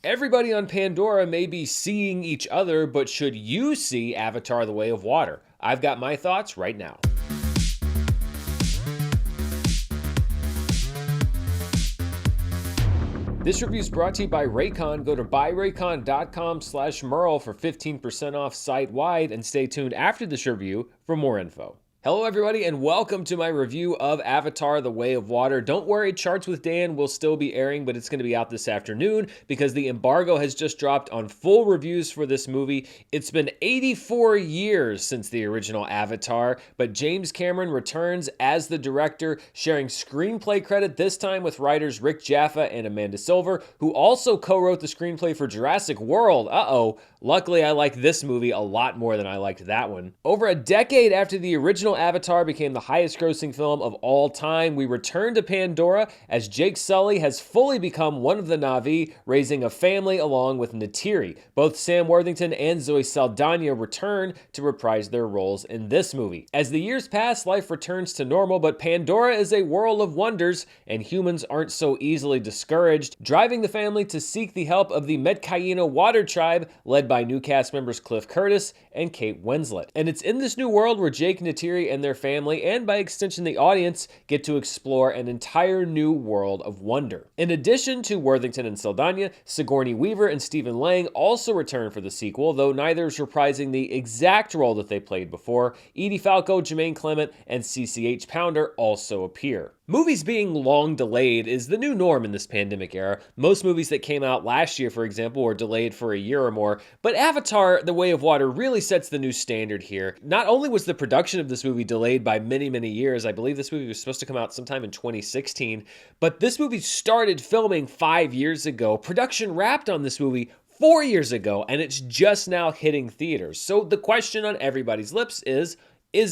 Everybody on Pandora may be seeing each other, but should you see Avatar: The Way of Water? I've got my thoughts right now. This review is brought to you by Raycon. Go to buyraycon.com/Murrell for 15% off site-wide, and stay tuned after this review for more info. Hello everybody, and welcome to my review of Avatar: The Way of Water. Don't worry, Charts with Dan will still be airing, but it's going to be out this afternoon because the embargo has just dropped on full reviews for this movie. It's been 84 years since the original Avatar, but James Cameron returns as the director, sharing screenplay credit this time with writers Rick Jaffa and Amanda Silver, who also co-wrote the screenplay for Jurassic World. Luckily, I like this movie a lot more than I liked that one. Over a decade after the original Avatar became the highest grossing film of all time, we return to Pandora as Jake Sully has fully become one of the Na'vi, raising a family along with Neytiri. Both Sam Worthington and Zoe Saldana return to reprise their roles in this movie. As the years pass, life returns to normal, but Pandora is a world of wonders, and humans aren't so easily discouraged, driving the family to seek the help of the Metkayina water tribe, led by new cast members Cliff Curtis and Kate Winslet. And it's in this new world where Jake, Neytiri, and their family, and by extension the audience, get to explore an entire new world of wonder. In addition to Worthington and Saldana, Sigourney Weaver and Stephen Lang also return for the sequel, though neither is reprising the exact role that they played before. Edie Falco, Jermaine Clement, and CCH Pounder also appear. Movies being long delayed is the new norm in this pandemic era. Most movies that came out last year, for example, were delayed for a year or more, but Avatar: The Way of Water really sets the new standard here. Not only was the production of this movie delayed by many, many years, I believe this movie was supposed to come out sometime in 2016, but this movie started filming 5 years ago. Production wrapped on this movie 4 years ago, and it's just now hitting theaters. So the question on everybody's lips is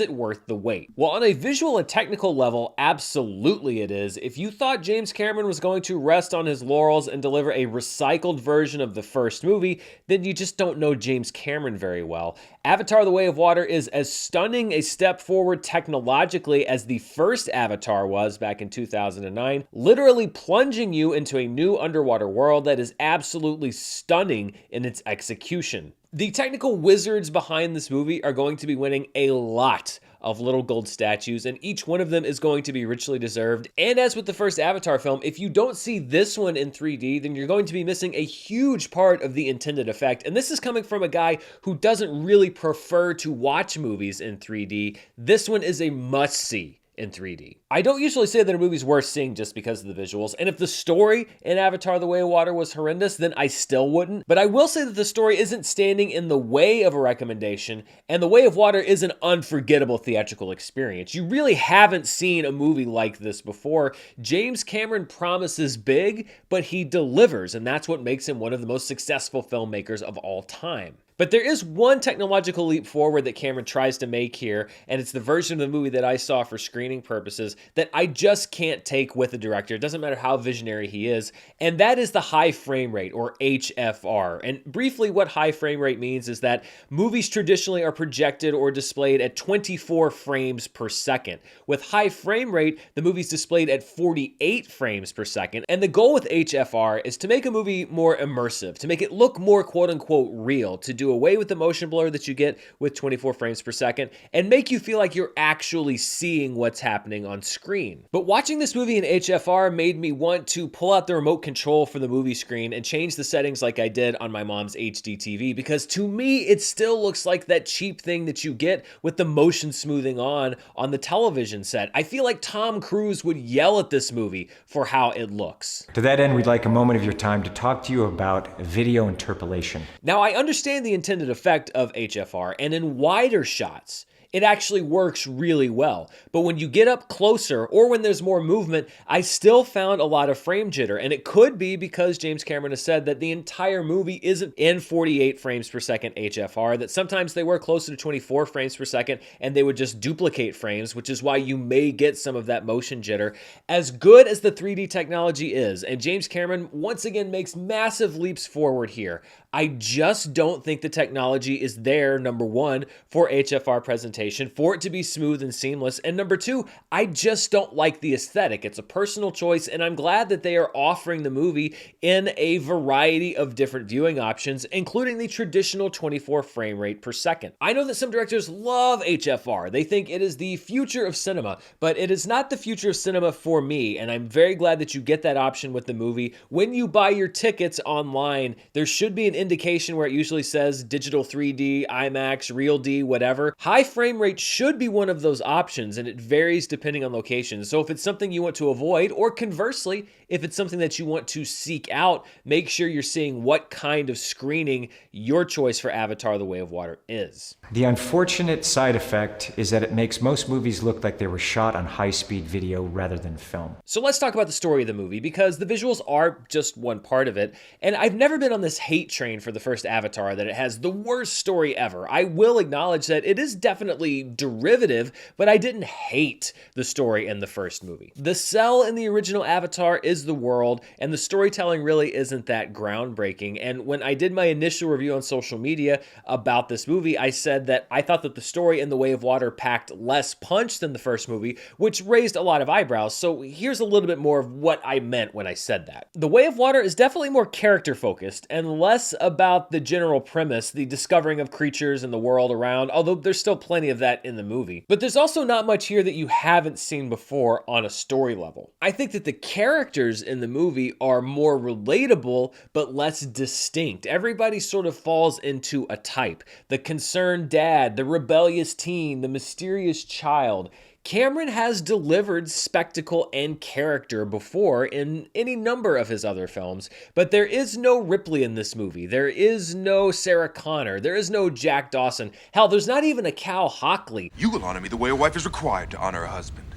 it worth the wait? Well, on a visual and technical level, absolutely it is. If you thought James Cameron was going to rest on his laurels and deliver a recycled version of the first movie, then you just don't know James Cameron very well. Avatar: The Way of Water is as stunning a step forward technologically as the first Avatar was back in 2009, literally plunging you into a new underwater world that is absolutely stunning in its execution. The technical wizards behind this movie are going to be winning a lot of little gold statues, and each one of them is going to be richly deserved. And as with the first Avatar film, if you don't see this one in 3D, then you're going to be missing a huge part of the intended effect. And this is coming from a guy who doesn't really prefer to watch movies in 3D. This one is a must-see in 3D. I don't usually say that a movie's worth seeing just because of the visuals, and if the story in Avatar: The Way of Water was horrendous, then I still wouldn't. But I will say that the story isn't standing in the way of a recommendation, and The Way of Water is an unforgettable theatrical experience. You really haven't seen a movie like this before. James Cameron promises big, but he delivers, and that's what makes him one of the most successful filmmakers of all time. But there is one technological leap forward that Cameron tries to make here, and it's the version of the movie that I saw for screening purposes that I just can't take with the director. It doesn't matter how visionary he is, and that is the high frame rate, or HFR. And briefly, what high frame rate means is that movies traditionally are projected or displayed at 24 frames per second. With high frame rate, the movie's displayed at 48 frames per second, and the goal with HFR is to make a movie more immersive, to make it look more quote-unquote real, to do away with the motion blur that you get with 24 frames per second, and make you feel like you're actually seeing what's happening on screen. But watching this movie in HFR made me want to pull out the remote control for the movie screen and change the settings like I did on my mom's HD TV, because to me, it still looks like that cheap thing that you get with the motion smoothing on the television set. I feel like Tom Cruise would yell at this movie for how it looks. To that end, we'd like a moment of your time to talk to you about video interpolation. Now, I understand the intended effect of HFR, and in wider shots, it actually works really well. But when you get up closer or when there's more movement, I still found a lot of frame jitter. And it could be because James Cameron has said that the entire movie isn't in 48 frames per second HFR, that sometimes they were closer to 24 frames per second and they would just duplicate frames, which is why you may get some of that motion jitter. As good as the 3D technology is, and James Cameron once again makes massive leaps forward here, I just don't think the technology is there, number one, for HFR presentation presentation, for it to be smooth and seamless. And number two, I just don't like the aesthetic. It's a personal choice, and I'm glad that they are offering the movie in a variety of different viewing options, including the traditional 24 frame rate per second. I know that some directors love HFR. They think it is the future of cinema, but it is not the future of cinema for me, and I'm very glad that you get that option with the movie. When you buy your tickets online, there should be an indication where it usually says digital 3D, IMAX, Real D, whatever. High frame rate should be one of those options, and it varies depending on location. So if it's something you want to avoid, or conversely, if it's something that you want to seek out, make sure you're seeing what kind of screening your choice for Avatar: The Way of Water is. The unfortunate side effect is that it makes most movies look like they were shot on high-speed video rather than film. So let's talk about the story of the movie, because the visuals are just one part of it. And I've never been on this hate train for the first Avatar that it has the worst story ever. I will acknowledge that it is definitely derivative, but I didn't hate the story in the first movie. The sell in the original Avatar is the world, and the storytelling really isn't that groundbreaking. And when I did my initial review on social media about this movie, I said that I thought that the story in The Way of Water packed less punch than the first movie, which raised a lot of eyebrows. So here's a little bit more of what I meant when I said that. The Way of Water is definitely more character focused and less about the general premise, the discovering of creatures and the world around, although there's still plenty of that in the movie. But there's also not much here that you haven't seen before on a story level. I think that the characters in the movie are more relatable, but less distinct. Everybody sort of falls into a type. The concerned dad, the rebellious teen, the mysterious child. Cameron has delivered spectacle and character before in any number of his other films, but there is no Ripley in this movie. There is no Sarah Connor. There is no Jack Dawson. Hell, there's not even a Cal Hockley. You will honor me the way a wife is required to honor a husband,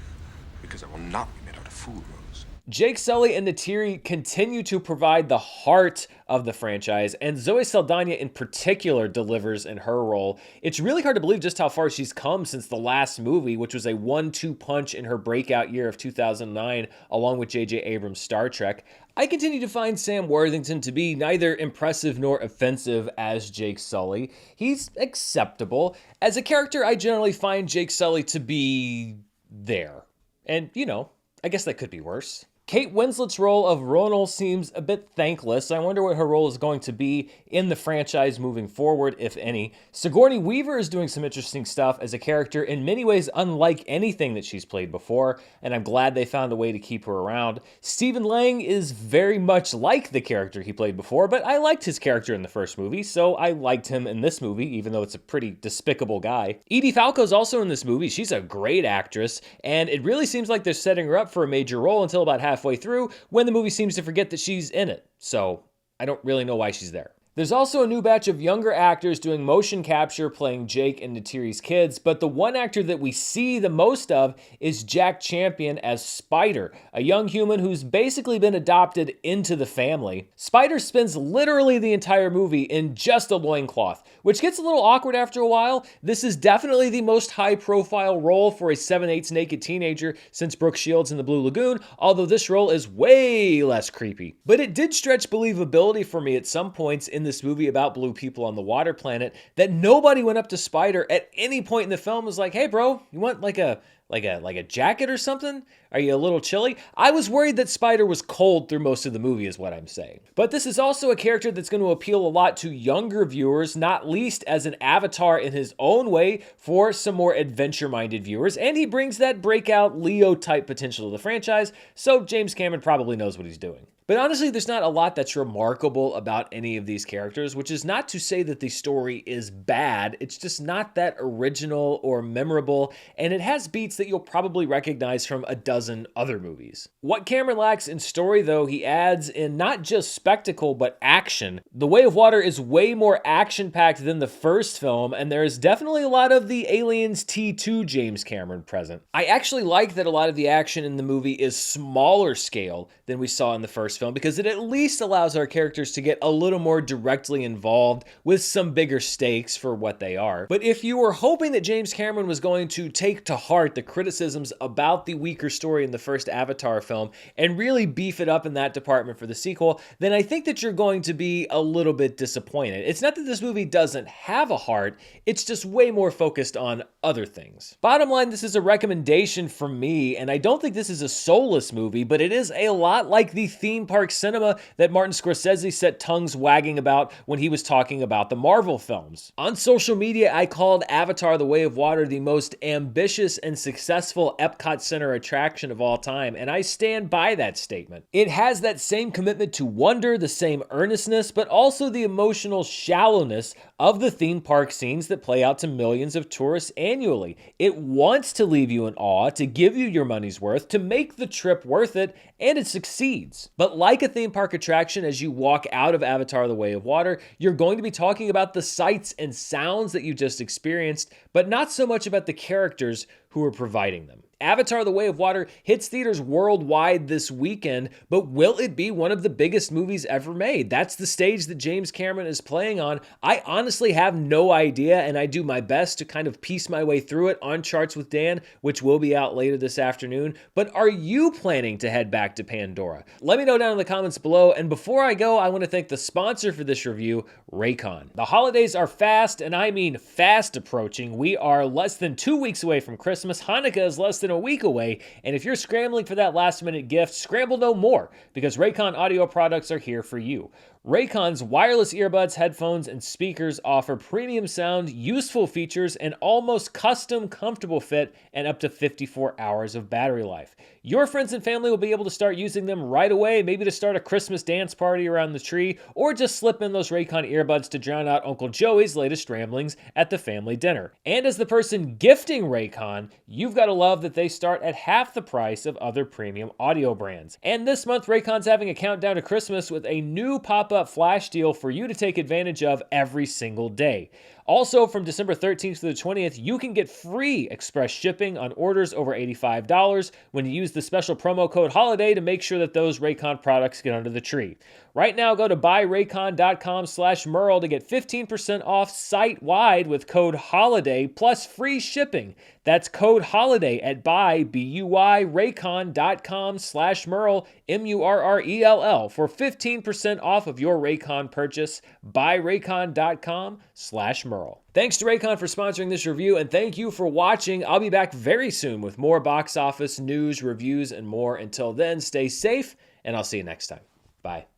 because I will not be made out of fool, Rose. Jake Sully and Neytiri continue to provide the heart of the franchise, and Zoe Saldana in particular delivers in her role. It's really hard to believe just how far she's come since the last movie, which was a 1-2 punch in her breakout year of 2009, along with J.J. Abrams' Star Trek. I continue to find Sam Worthington to be neither impressive nor offensive as Jake Sully. He's acceptable. As a character, I generally find Jake Sully to be there. And, you know, I guess that could be worse. Kate Winslet's role of Ronal seems a bit thankless. I wonder what her role is going to be in the franchise moving forward, if any. Sigourney Weaver is doing some interesting stuff as a character, in many ways unlike anything that she's played before, and I'm glad they found a way to keep her around. Stephen Lang is very much like the character he played before, but I liked his character in the first movie, so I liked him in this movie, even though it's a pretty despicable guy. Edie Falco's also in this movie. She's a great actress, and it really seems like they're setting her up for a major role until about halfway through, when the movie seems to forget that she's in it. So I don't really know why she's there. There's also a new batch of younger actors doing motion capture playing Jake and Neytiri's kids, but the one actor that we see the most of is Jack Champion as Spider, a young human who's basically been adopted into the family. Spider spends literally the entire movie in just a loincloth, which gets a little awkward after a while. This is definitely the most high-profile role for a 7/8 naked teenager since Brooke Shields in The Blue Lagoon, although this role is way less creepy. But it did stretch believability for me at some points in this movie about blue people on the water planet, that nobody went up to Spider at any point in the film and was like, "Hey bro, you want like a jacket or something? Are you a little chilly?" I was worried that Spider was cold through most of the movie is what I'm saying. But this is also a character that's going to appeal a lot to younger viewers, not least as an avatar in his own way for some more adventure-minded viewers, and he brings that breakout Leo-type potential to the franchise, so James Cameron probably knows what he's doing. But honestly, there's not a lot that's remarkable about any of these characters, which is not to say that the story is bad. It's just not that original or memorable, and it has beats that you'll probably recognize from a dozen other movies. What Cameron lacks in story, though, he adds in not just spectacle, but action. The Way of Water is way more action-packed than the first film, and there is definitely a lot of the Aliens T2 James Cameron present. I actually like that a lot of the action in the movie is smaller scale than we saw in the first film because it at least allows our characters to get a little more directly involved with some bigger stakes for what they are. But if you were hoping that James Cameron was going to take to heart the criticisms about the weaker story in the first Avatar film and really beef it up in that department for the sequel, then I think that you're going to be a little bit disappointed. It's not that this movie doesn't have a heart, it's just way more focused on other things. Bottom line, this is a recommendation from me, and I don't think this is a soulless movie, but it is a lot like the theme park cinema that Martin Scorsese set tongues wagging about when he was talking about the Marvel films. On social media, I called Avatar: The Way of Water the most ambitious and successful Epcot Center attraction of all time, and I stand by that statement. It has that same commitment to wonder, the same earnestness, but also the emotional shallowness of the theme park scenes that play out to millions of tourists annually. It wants to leave you in awe, to give you your money's worth, to make the trip worth it, and it succeeds. But like a theme park attraction, as you walk out of Avatar: The Way of Water, you're going to be talking about the sights and sounds that you just experienced, but not so much about the characters who are providing them. Avatar: The Way of Water hits theaters worldwide this weekend, but will it be one of the biggest movies ever made? That's the stage that James Cameron is playing on. I honestly have no idea, and I do my best to kind of piece my way through it on Charts with Dan, which will be out later this afternoon. But are you planning to head back to Pandora? Let me know down in the comments below, and before I go, I want to thank the sponsor for this review, Raycon. The holidays are fast, and I mean fast approaching. We are less than 2 weeks away from Christmas. Hanukkah is less than a week away, and if you're scrambling for that last minute gift, scramble no more, because Raycon audio products are here for you. Raycon's wireless earbuds, headphones, and speakers offer premium sound, useful features, and almost custom comfortable fit, and up to 54 hours of battery life. Your friends and family will be able to start using them right away, maybe to start a Christmas dance party around the tree, or just slip in those Raycon earbuds to drown out Uncle Joey's latest ramblings at the family dinner. And as the person gifting Raycon, you've got to love that they start at half the price of other premium audio brands. And this month, Raycon's having a countdown to Christmas with a new pop-up flash deal for you to take advantage of every single day. Also, from December 13th to the 20th, you can get free express shipping on orders over $85 when you use the special promo code HOLIDAY to make sure that those Raycon products get under the tree. Right now, go to buyraycon.com/Murrell to get 15% off site-wide with code HOLIDAY plus free shipping. That's code HOLIDAY at buyraycon.com/Murrell, M-U-R-R-E-L-L, for 15% off of your Raycon purchase. Buyraycon.com/Murrell. Thanks to Raycon for sponsoring this review, and thank you for watching. I'll be back very soon with more box office news, reviews, and more. Until then, stay safe, and I'll see you next time. Bye.